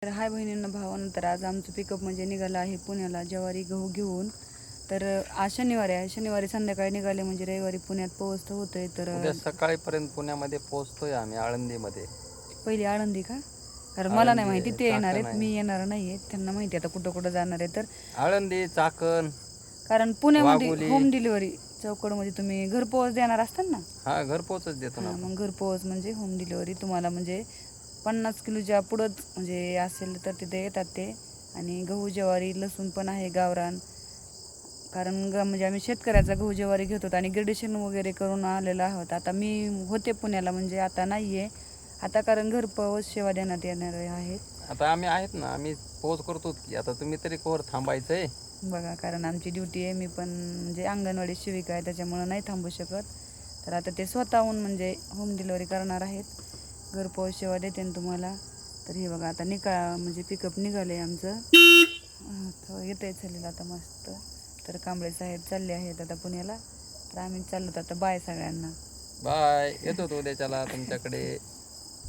तर हाय बहिणींना भावांनो, तर आज आमचं पिकअप म्हणजे निघालं आहे पुण्याला ज्वारी गहू घेऊन. तर आज शनिवारी आहे, शनिवारी संध्याकाळी निघाले म्हणजे रविवारी पुण्यात पोहोचतो होतोय. तर उद्या सकाळीपर्यंत पुण्यामध्ये पोहोचतोय आम्ही आळंदीमध्ये. पहिली आळंदी का? कारण मला नाही आळंदी माहिती, आहे, ते येणार चाकण आहेत, आहे. मी येणार नाही आहे. त्यांना माहिती आता कुठं कुठं जाणार आहे. तर आळंदी, चाकण, कारण पुण्यामध्ये वाघोली. होम डिलिव्हरी चौकडमध्ये तुम्ही घरपोच देणार असतात ना. हा, घरपोचच देतो ना हां, आपण. मग घरपोच म्हणजे होम डिलिव्हरी तुम्हाला म्हणजे 50 किलोच्या पुढंच म्हणजे असेल तर तिथे येतात ते. आणि गहू ज्वारी लसूण पण आहे गावरान. कारण म्हणजे आम्ही शेतकऱ्याचा गहू ज्वारी घेतो आणि ग्रेडेशन वगैरे करून आलेलो आहोत. आता मी होते पुण्याला म्हणजे आता नाही आहे आता, कारण घरपोच सेवा देण्यात येणार आहेत. आता आम्ही आहेत ना, आम्ही पोच करतोच की. आता तुम्ही तरी कोर थांबायचंय. बघा, कारण आमची ड्युटी आहे, मी पण म्हणजे अंगणवाडी सेविका आहे त्याच्यामुळं नाही थांबू शकत. तर आता ते स्वतःहून म्हणजे होम डिलिव्हरी करणार आहेत, घरपोच सेवा देते ना तुम्हाला. तर हे बघा आता म्हणजे पिकअप निघाले आमचं. येतं आहे चालेल आता मस्त. तर कांबळे साहेब चालले आहेत आता पुण्याला. तर आम्ही चाललो आता, बाय सगळ्यांना. बाय, येतो तो उद्याच्याला तुमच्याकडे.